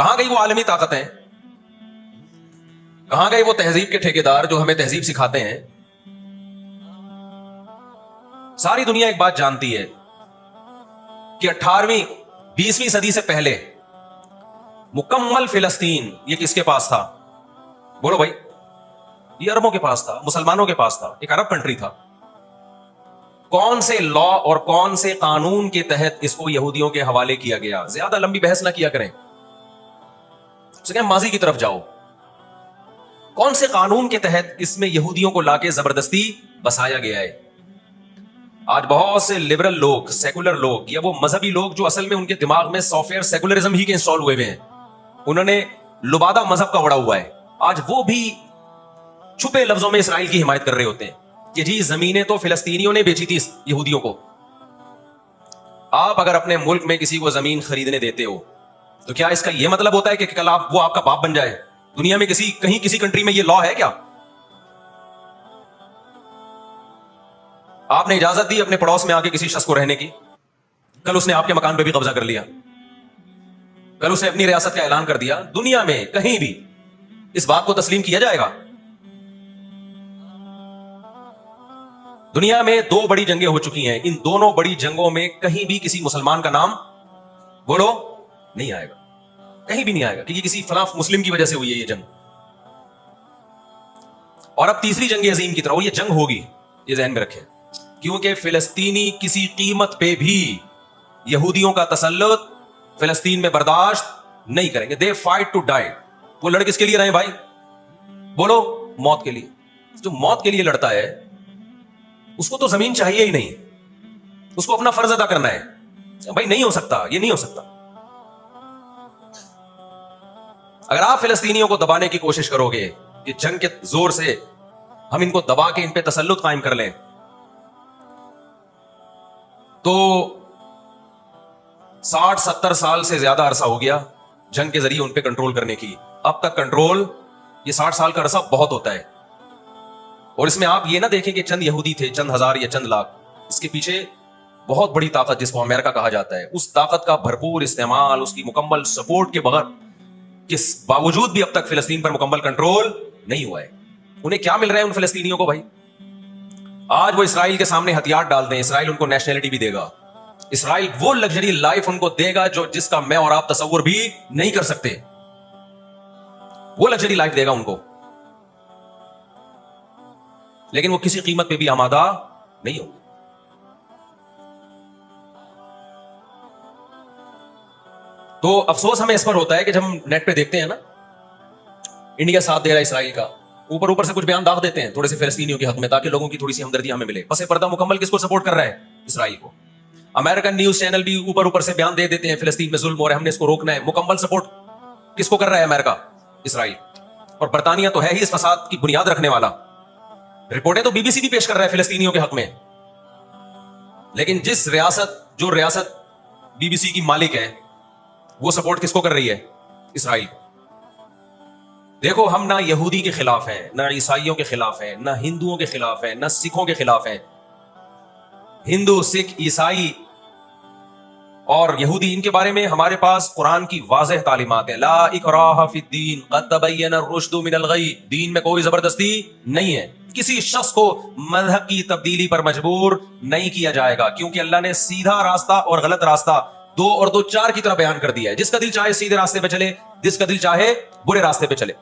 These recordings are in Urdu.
کہاں گئی وہ عالمی طاقتیں؟ کہاں گئے وہ تہذیب کے ٹھیکیدار جو ہمیں تہذیب سکھاتے ہیں؟ ساری دنیا ایک بات جانتی ہے کہ 18ویں 20ویں صدی سے پہلے مکمل فلسطین یہ کس کے پاس تھا؟ بولو بھائی. یہ عربوں کے پاس تھا، مسلمانوں کے پاس تھا، ایک عرب کنٹری تھا. کون سے لا اور کون سے قانون کے تحت اس کو یہودیوں کے حوالے کیا گیا؟ زیادہ لمبی بحث نہ کیا کریں، ماضی کی طرف جاؤ. کون سے قانون کے تحت اس میں یہودیوں کو لا کے زبردستی بسایا گیا ہے؟ آج بہت سے لبرل لوگ، سیکولر لوگ، یا وہ مذہبی لوگ جو اصل میں ان کے دماغ میں سافٹ ویئر سیکولرزم ہی کے انسٹال ہوئے ہوئے ہیں، انہوں نے لبادہ مذہب کا وڑا ہوا ہے. آج وہ بھی چھپے لفظوں میں اسرائیل کی حمایت کر رہے ہوتے ہیں کہ جی زمینیں تو فلسطینیوں نے بیچی تھی یہودیوں کو. آپ اگر اپنے ملک میں کسی کو زمین خریدنے دیتے ہو تو کیا اس کا یہ مطلب ہوتا ہے کہ کل وہ آپ کا باپ بن جائے؟ دنیا میں کہیں کسی کنٹری میں یہ لا ہے کیا؟ آپ نے اجازت دی اپنے پڑوس میں آ کے کسی شخص کو رہنے کی، کل اس نے آپ کے مکان پہ بھی قبضہ کر لیا، کل اس نے اپنی ریاست کا اعلان کر دیا. دنیا میں کہیں بھی اس بات کو تسلیم کیا جائے گا؟ دنیا میں 2 بڑی جنگیں ہو چکی ہیں، ان دونوں بڑی جنگوں میں کہیں بھی کسی مسلمان کا نام بولو نہیں آئے گا، کہیں بھی نہیں آئے گا کہ یہ کسی فلاں مسلم کی وجہ سے ہوئی ہے یہ جنگ. اور اب تیسری جنگ عظیم کی طرح یہ جنگ ہوگی، یہ ذہن میں رکھیں، کیونکہ فلسطینی کسی قیمت پہ بھی یہودیوں کا تسلط فلسطین میں برداشت نہیں کریں گے. The fight to die. وہ لڑ کس کے لیے رہے بھائی؟ بولو موت کے لیے. جو موت کے لیے لڑتا ہے اس کو تو زمین چاہیے ہی نہیں، اس کو اپنا فرض ادا کرنا ہے. بھائی نہیں ہو سکتا، یہ نہیں ہو سکتا. اگر آپ فلسطینیوں کو دبانے کی کوشش کرو گے کہ جنگ کے زور سے ہم ان کو دبا کے ان پہ تسلط قائم کر لیں، تو 60-70 سال سے زیادہ عرصہ ہو گیا جنگ کے ذریعے ان پہ کنٹرول کرنے کی. اب تک کنٹرول، یہ 60 سال کا عرصہ بہت ہوتا ہے. اور اس میں آپ یہ نہ دیکھیں کہ چند یہودی تھے، چند ہزار یا چند لاکھ. اس کے پیچھے بہت بڑی طاقت جس کو امریکہ کہا جاتا ہے، اس طاقت کا بھرپور استعمال، اس کی مکمل سپورٹ کے بغیر کس باوجود بھی اب تک فلسطین پر مکمل کنٹرول نہیں ہوا ہے. انہیں کیا مل رہا ہے ان فلسطینیوں کو بھائی؟ آج وہ اسرائیل کے سامنے ہتھیار ڈال دیں، اسرائیل ان کو نیشنلٹی بھی دے گا، اسرائیل وہ لگژری لائف ان کو دے گا جس کا میں اور آپ تصور بھی نہیں کر سکتے. وہ لگژری لائف دے گا ان کو، لیکن وہ کسی قیمت پہ بھی آمادہ نہیں ہوگا. تو افسوس ہمیں اس پر ہوتا ہے کہ جب ہم نیٹ پہ دیکھتے ہیں نا انڈیا ساتھ دے رہا ہے اسرائیل کا، اوپر سے کچھ بیان داغ دیتے ہیں تھوڑے سے فلسطینیوں کے حق میں تاکہ لوگوں کی تھوڑی سی ہمدردی ہمیں ملے. پس پردہ مکمل کس کو سپورٹ کر رہا ہے؟ اسرائیل کو. امریکن نیوز چینل بھی اوپر سے بیان دے دیتے ہیں فلسطین میں ظلم ہو رہا ہے، ہم نے اس کو روکنا ہے. مکمل سپورٹ کس کو کر رہا ہے؟ امریکہ، اسرائیل. اور برطانیہ تو ہے ہی اس فساد کی بنیاد رکھنے والا. رپورٹیں تو BBC بھی پیش کر رہا ہے فلسطینیوں کے حق میں. لیکن جو ریاست BBC کی مالک ہے وہ سپورٹ کس کو کر رہی ہے؟ اسرائیل کو. دیکھو ہم نہ یہودی کے خلاف ہیں، نہ عیسائیوں کے خلاف ہیں، نہ ہندوؤں کے خلاف ہیں، نہ سکھوں کے خلاف ہیں. ہندو، سکھ، عیسائی اور یہودی، ان کے بارے میں ہمارے پاس قرآن کی واضح تعلیمات ہیں. لا اکراہ فی الدین قد تبین الرشد من الغی. دین میں کوئی زبردستی نہیں ہے، کسی شخص کو مذہب کی تبدیلی پر مجبور نہیں کیا جائے گا، کیونکہ اللہ نے سیدھا راستہ اور غلط راستہ 2 اور 2 4 کی طرح بیان کر دیا ہے. جس کا دل چاہے سیدھے راستے پہ چلے، جس کا دل چاہے برے راستے پہ چلے.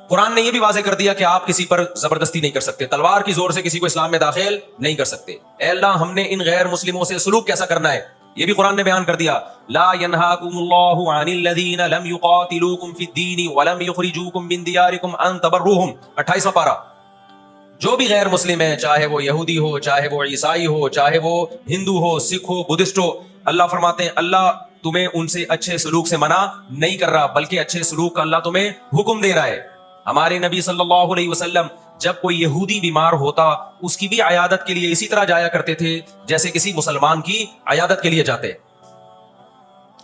قرآن نے یہ بھی واضح کر دیا کہ آپ کسی پر زبردستی نہیں کر سکتے، تلوار کی زور سے کسی کو اسلام میں داخل نہیں کر سکتے. اے اللہ ہم نے ان غیر مسلموں سے سلوک کیسا کرنا ہے یہ بھی قرآن نے بیان کر دیا. لا ينهاكم الله عن الذين لم يقاتلوكم في الدين ولم يخرجوكم من دياركم ان تبروهم. 28واں پارہ. جو بھی غیر مسلم ہے، چاہے وہ یہودی ہو، چاہے وہ عیسائی ہو، چاہے وہ ہندو ہو، سکھ ہو، بدھسٹ ہو، اللہ فرماتے ہیں اللہ تمہیں ان سے اچھے سلوک سے منع نہیں کر رہا، بلکہ اچھے سلوک کا اللہ تمہیں حکم دے رہا ہے. ہمارے نبی صلی اللہ علیہ وسلم جب کوئی یہودی بیمار ہوتا اس کی بھی عیادت کے لیے اسی طرح جایا کرتے تھے جیسے کسی مسلمان کی عیادت کے لیے جاتے.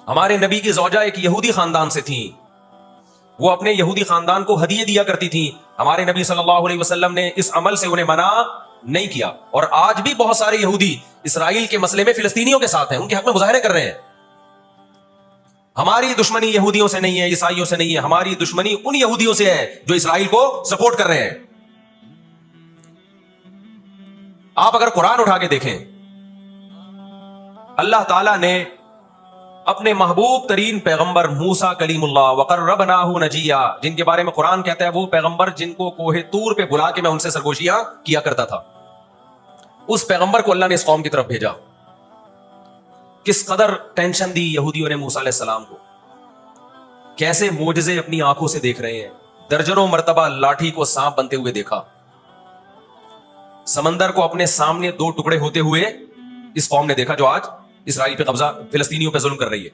ہمارے نبی کی زوجہ ایک یہودی خاندان سے تھیں، وہ اپنے یہودی خاندان کو ہدیے دیا کرتی تھیں. ہمارے نبی صلی اللہ علیہ وسلم نے اس عمل سے انہیں منع نہیں کیا. اور آج بھی بہت سارے یہودی اسرائیل کے مسئلے میں فلسطینیوں کے ساتھ ہیں، ان کے حق میں مظاہرے کر رہے ہیں. ہماری دشمنی یہودیوں سے نہیں ہے، عیسائیوں سے نہیں ہے، ہماری دشمنی ان یہودیوں سے ہے جو اسرائیل کو سپورٹ کر رہے ہیں۔ آپ اگر قرآن اٹھا کے دیکھیں، اللہ تعالیٰ نے اپنے محبوب ترین پیغمبر موسیٰ کلیم اللہ وقربناہ نجیہ، جن کے بارے میں قرآن کہتا ہے وہ پیغمبر جن کو کوہ طور پہ بلا کے میں ان سے سرگوشیاں کیا کرتا تھا، اس پیغمبر کو اللہ نے اس قوم کی طرف بھیجا۔ کس قدر ٹینشن دی یہودیوں نے موسیٰ علیہ السلام کو، کیسے معجزے اپنی آنکھوں سے دیکھ رہے ہیں، درجنوں مرتبہ لاٹھی کو سانپ بنتے ہوئے دیکھا، سمندر کو اپنے سامنے دو ٹکڑے ہوتے ہوئے اس قوم نے دیکھا جو آج اسرائیل پہ قبضہ، فلسطینیوں پہ ظلم کر رہی ہے۔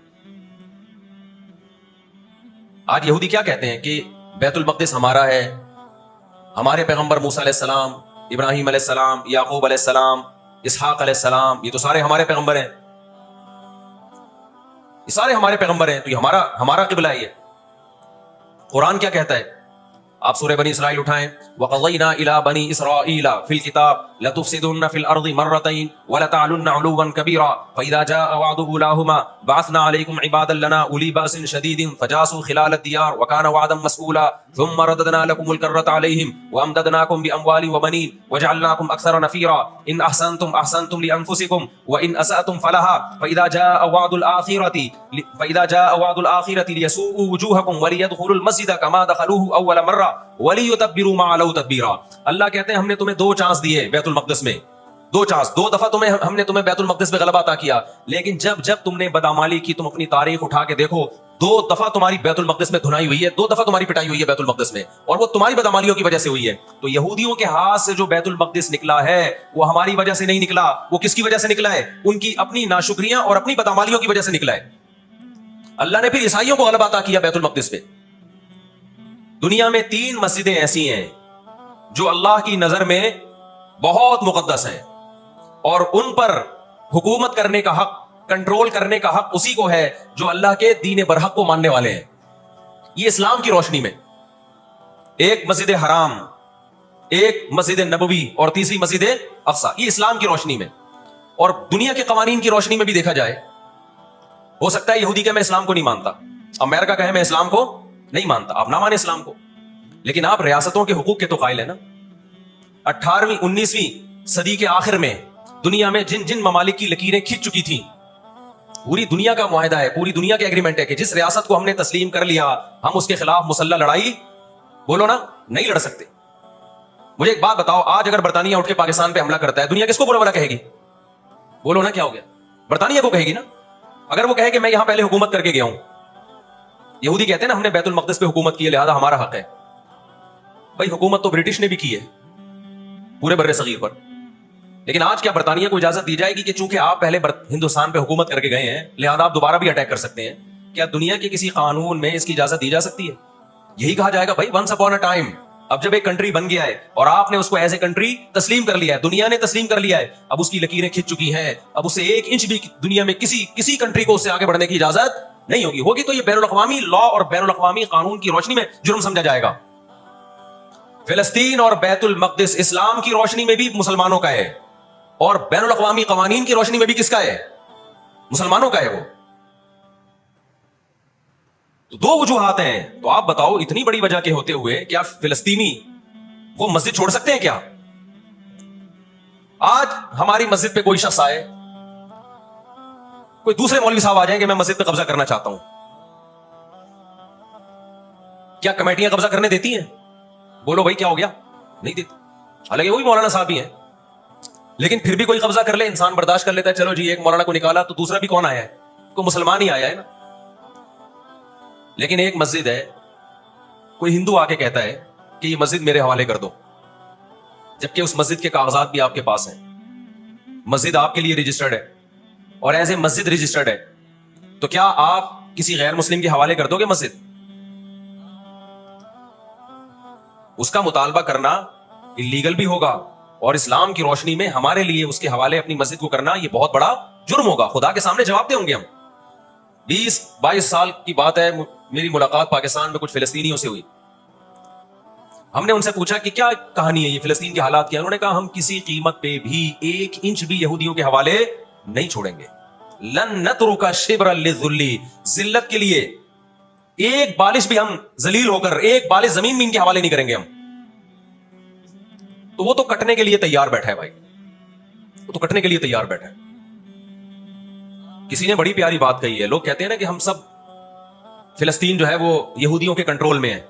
آج یہودی کیا کہتے ہیں کہ بیت المقدس ہمارا ہے، ہمارے پیغمبر موسیٰ علیہ السلام، ابراہیم علیہ السلام، یعقوب علیہ السلام، اسحاق علیہ السلام، یہ تو سارے ہمارے پیغمبر ہیں، یہ سارے ہمارے پیغمبر ہیں، تو یہ ہمارا قبلہ ہے۔ یہ قرآن کیا کہتا ہے؟ آپ سورہ بنی اسرائیل اٹھائیں، وَقَضَيْنَا إِلَىٰ بَنِي إِسْرَائِيلَ فِي الْكِتَابِ لَتُفْسِدُنَّ فِي الْأَرْضِ مَرَّتَيْنِ وَلَتَعْلُنَّ عُلُوًّا كَبِيرًا فَإِذَا جَاءَ وَعْدُ أُولَاهُمَا بَعَثْنَا عَلَيْكُمْ عِبَادًا لَنَا أُولِي بَأْسٍ شَدِيدٍ فَجَاسُوا خِلَالَ الدِّيَارِ وَكَانَ وَعْدًا مَسْئُولًا ثُمَّ رَدَدْنَا لَكُمُ الْكَرَّةَ عَلَيْهِمْ وَأَمْدَدْنَاكُمْ بِأَمْوَالٍ وَبَنِينَ وَجَعَلْنَاكُمْ أَكْثَرَ نَفِيرًا إِنْ أَحْسَنْتُمْ أَحْسَنْتُمْ لِأَنفُسِكُمْ وَإِنْ أَسَأْتُمْ فَلَهَا فَإِذَا جَاءَ وَعْدُ الْآخِرَةِ لِيَسُوءُوا وُجُوهَكُمْ وَلِيَدْخُلُوا الْمَسْجِدَ كَمَا دَخَلُوهُ أَوَّلَ مَرَّةٍ وَلِيُتَبِّرُوا مَا عَلَوْا تَتْبِيرًا۔ اللہ کہتے ہیں ہم نے تمہیں 2 چانس دیے بیت المقدس میں، 2 چانس، 2 دفعہ ہم نے تمہیں بیت المقدس پہ غلبہ عطا کیا، لیکن جب تم نے بدعمالی کی، تم اپنی تاریخ اٹھا کے دیکھو، 2 دفعہ تمہاری بیت المقدس میں دھنائی ہوئی ہے، 2 دفعہ تمہاری پٹائی ہوئی ہے بیت المقدس میں، اور وہ تمہاری بدعمالیوں کی وجہ سے ہوئی ہے۔ تو یہودیوں کے ہاتھ سے جو بیت المقدس نکلا ہے وہ ہماری وجہ سے نہیں نکلا، وہ کس کی وجہ سے نکلا ہے؟ ان کی اپنی ناشکریاں اور اپنی بدعمالیوں کی وجہ سے نکلا ہے۔ اللہ نے پھر عیسائیوں کو غلبہ عطا کیا بیت المقدس پہ۔ دنیا میں 3 مسجدیں ایسی ہیں جو اللہ کی نظر میں بہت مقدس ہیں، اور ان پر حکومت کرنے کا حق، کنٹرول کرنے کا حق اسی کو ہے جو اللہ کے دین برحق کو ماننے والے ہیں۔ یہ اسلام کی روشنی میں، ایک مسجد حرام، ایک مسجد نبوی اور تیسری مسجد اقصی، یہ اسلام کی روشنی میں۔ اور دنیا کے قوانین کی روشنی میں بھی دیکھا جائے، ہو سکتا ہے یہودی کہ میں اسلام کو نہیں مانتا، امریکہ کہے میں اسلام کو نہیں مانتا، آپ نہ مانیں اسلام کو، لیکن آپ ریاستوں کے حقوق کے تو قائل ہیں نا۔ 18ویں 19ویں صدی کے آخر میں دنیا میں جن ممالک کی لکیریں کھنچ چکی تھیں، پوری دنیا کا معاہدہ ہے، پوری دنیا کے ایگریمنٹ ہے کہ جس ریاست کو ہم نے تسلیم کر لیا ہم اس کے خلاف مسلح لڑائی، بولو نا، نہیں لڑ سکتے۔ مجھے ایک بات بتاؤ، آج اگر برطانیہ اٹھ کے پاکستان پہ حملہ کرتا ہے، دنیا کس کو برا بھلا کہے گی؟ بولو نا، کیا ہو گیا؟ برطانیہ کو کہے گی نا۔ اگر وہ کہے کہ میں یہاں پہلے حکومت کر کے گیا ہوں، یہودی کہتے ہیں نا ہم نے بیت المقدس پہ حکومت کی ہے لہذا ہمارا حق ہے۔ بھائی حکومت تو برٹش نے بھی کی ہے پورے بر صغیر پر، لیکن آج کیا برطانیہ کو اجازت دی جائے گی کہ چونکہ آپ پہلے ہندوستان پہ حکومت کر کے گئے ہیں لہذا آپ دوبارہ بھی اٹیک کر سکتے ہیں؟ کیا دنیا کے کسی قانون میں اس کی اجازت دی جا سکتی ہے؟ یہی کہا جائے گا بھائی ونس اپون اے ٹائم، اب جب ایک کنٹری بن گیا ہے اور آپ نے اس کو ایز اے کنٹری تسلیم کر لیا ہے، دنیا نے تسلیم کر لیا ہے، اب اس کی لکیریں کھنچ چکی ہیں، اب اسے 1 انچ بھی دنیا میں کسی کنٹری کو اس سے آگے بڑھنے کی اجازت نہیں ہوگی تو یہ بین الاقوامی لا اور بین الاقوامی قانون کی روشنی میں جرم سمجھا جائے گا۔ فلسطین اور بیت المقدس اسلام کی روشنی میں بھی مسلمانوں کا ہے، اور بین الاقوامی قوانین کی روشنی میں بھی کس کا ہے؟ مسلمانوں کا ہے۔ وہ تو 2 وجوہات ہیں۔ تو آپ بتاؤ اتنی بڑی وجہ کے ہوتے ہوئے کیا فلسطینی وہ مسجد چھوڑ سکتے ہیں کیا؟ آج ہماری مسجد پہ کوئی شخص آئے، کوئی دوسرے مولوی صاحب آ جائیں کہ میں مسجد پہ قبضہ کرنا چاہتا ہوں، کیا کمیٹیاں قبضہ کرنے دیتی ہیں؟ بولو بھائی کیا ہو گیا؟ نہیں دیتی، حالانکہ وہی مولانا صاحب ہی ہیں، لیکن پھر بھی کوئی قبضہ کر لے انسان برداشت کر لیتا ہے، چلو جی ایک مولانا کو نکالا تو دوسرا بھی کون آیا ہے؟ کوئی مسلمان ہی آیا ہے نا۔ لیکن ایک مسجد ہے، کوئی ہندو آ کے کہتا ہے کہ یہ مسجد میرے حوالے کر دو، جبکہ اس مسجد کے کاغذات بھی آپ کے پاس ہیں، مسجد آپ کے لیے رجسٹرڈ ہے اور ایز اے مسجد رجسٹرڈ ہے، تو کیا آپ کسی غیر مسلم کے حوالے کر دو گے مسجد؟ اس کا مطالبہ کرنا اللیگل بھی ہوگا، اور اسلام کی روشنی میں ہمارے لیے اس کے حوالے اپنی مسجد کو کرنا یہ بہت بڑا جرم ہوگا، خدا کے سامنے جواب دیں ہوں گے ہم۔ 20-22 سال کی بات ہے، میری ملاقات پاکستان میں کچھ فلسطینیوں سے ہوئی، ہم نے ان سے پوچھا کہ کیا کہانی ہے، یہ فلسطین کے حالات کیا؟ انہوں نے کہا ہم کسی قیمت پہ بھی 1 انچ بھی یہودیوں کے حوالے نہیں چھوڑیں گے، لن نترک شبرا للذل, ذلت کے لیے ایک بالش بھی ہم ذلیل ہو کر ایک بالش زمین میں ان کے حوالے نہیں کریں گے ہم. تو وہ تو کٹنے کے لیے تیار بیٹھا ہے بھائی, وہ تو کٹنے کے لیے تیار بیٹھا ہے. کسی نے بڑی پیاری بات کہی ہے, لوگ کہتے ہیں نا کہ ہم سب فلسطین جو ہے وہ یہودیوں کے کنٹرول میں ہے.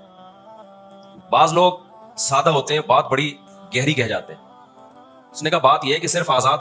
بعض لوگ سادہ ہوتے ہیں, بات بڑی گہری کہہ جاتے ہیں. اس نے کہا بات یہ ہے کہ صرف آزاد